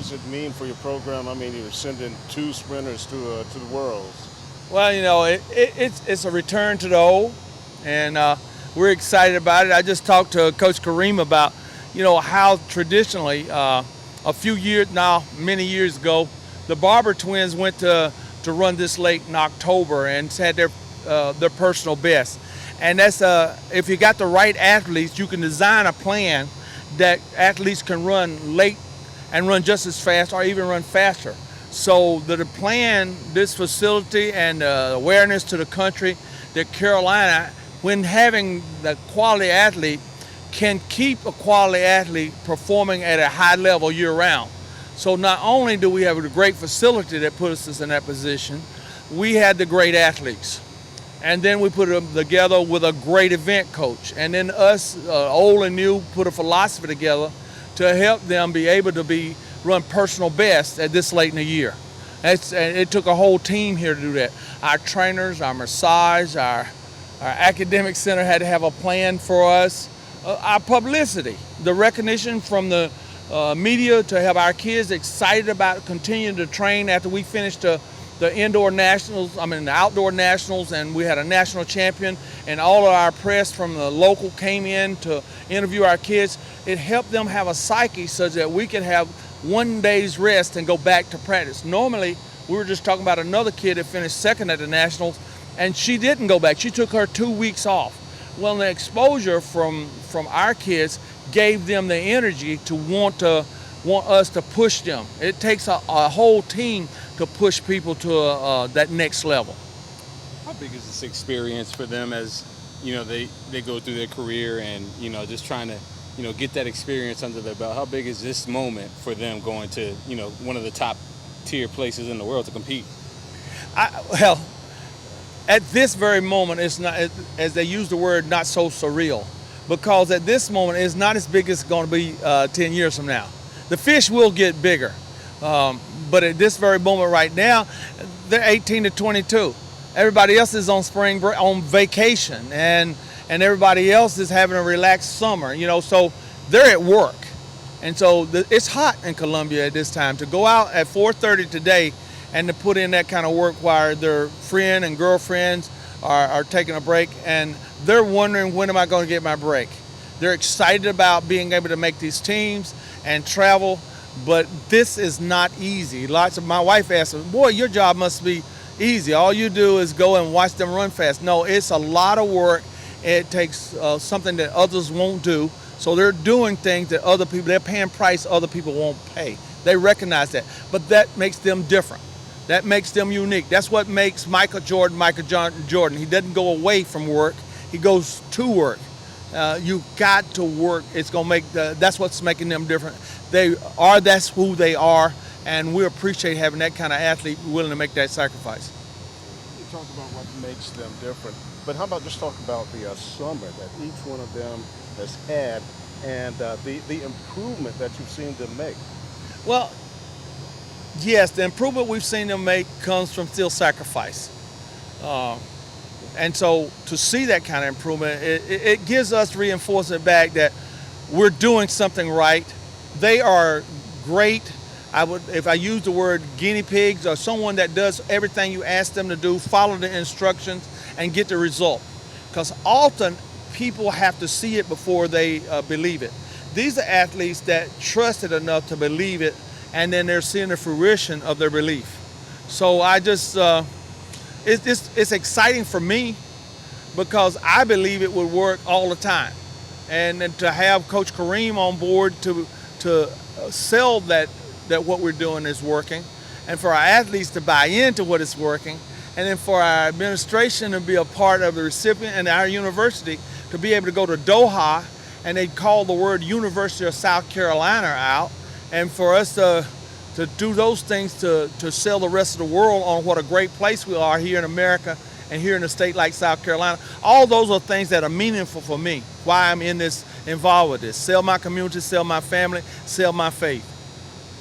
does it mean for your program? I mean, you're sending two sprinters to the Worlds. Well, it's a return to the old, and we're excited about it. I just talked to Coach Kareem about, how traditionally, a few years now, many years ago, the Barber twins went to run this late in October and had their personal best. And that's if you got the right athletes, you can design a plan that athletes can run late and run just as fast or even run faster. So the plan, this facility and awareness to the country that Carolina, when having the quality athlete, can keep a quality athlete performing at a high level year round. So not only do we have a great facility that puts us in that position, we had the great athletes. And then we put them together with a great event coach. And then us, old and new, put a philosophy together to help them be able to run personal best at this late in the year. And it took a whole team here to do that. Our trainers, our massage, our academic center had to have a plan for us. Our publicity, the recognition from the media to have our kids excited about continuing to train after we finished the outdoor nationals, and we had a national champion, and all of our press from the local came in to interview our kids. It helped them have a psyche such that we could have one day's rest and go back to practice. Normally, we were just talking about another kid that finished second at the nationals, and she didn't go back. She took her 2 weeks off. Well, the exposure from our kids gave them the energy to want us to push them. It takes a whole team to push people to that next level. How big is this experience for them as, they go through their career and, just trying to, get that experience under their belt? How big is this moment for them going to, one of the top tier places in the world to compete? Well, at this very moment, it's not, as they use the word, not so surreal, because at this moment, it's not as big as it's going to be 10 years from now. The fish will get bigger, but at this very moment right now, they're 18 to 22. Everybody else is on spring break, on vacation, and everybody else is having a relaxed summer, so they're at work. And so it's hot in Columbia at this time. To go out at 4:30 today and to put in that kind of work while their friend and girlfriends are taking a break, and they're wondering, when am I going to get my break? They're excited about being able to make these teams and travel, but this is not easy. My wife asked me, boy, your job must be easy. All you do is go and watch them run fast. No, it's a lot of work. It takes something that others won't do. So they're doing things that other people, they're paying price other people won't pay. They recognize that, but that makes them different. That makes them unique. That's what makes Michael Jordan. He doesn't go away from work. He goes to work. You got to work. It's gonna make that's what's making them different. That's who they are, and we appreciate having that kind of athlete willing to make that sacrifice. You talk about what makes them different, but how about just talk about the summer that each one of them has had, and the improvement that you've seen them make? Well, yes, the improvement we've seen them make comes from still sacrifice. And so to see that kind of improvement, it gives us reinforcement back that we're doing something right. They are great. If I use the word guinea pigs, or someone that does everything you ask them to do, follow the instructions and get the result. Because often people have to see it before they believe it. These are athletes that trusted enough to believe it, and then they're seeing the fruition of their belief. So it's exciting for me, because I believe it would work all the time. And then to have Coach Kareem on board to sell that what we're doing is working, and for our athletes to buy into what is working, and then for our administration to be a part of the recipient, and our university to be able to go to Doha, and they call the word University of South Carolina out, and for us to do those things to sell the rest of the world on what a great place we are here in America and here in a state like South Carolina. All those are things that are meaningful for me, why I'm involved with this. Sell my community, sell my family, sell my faith.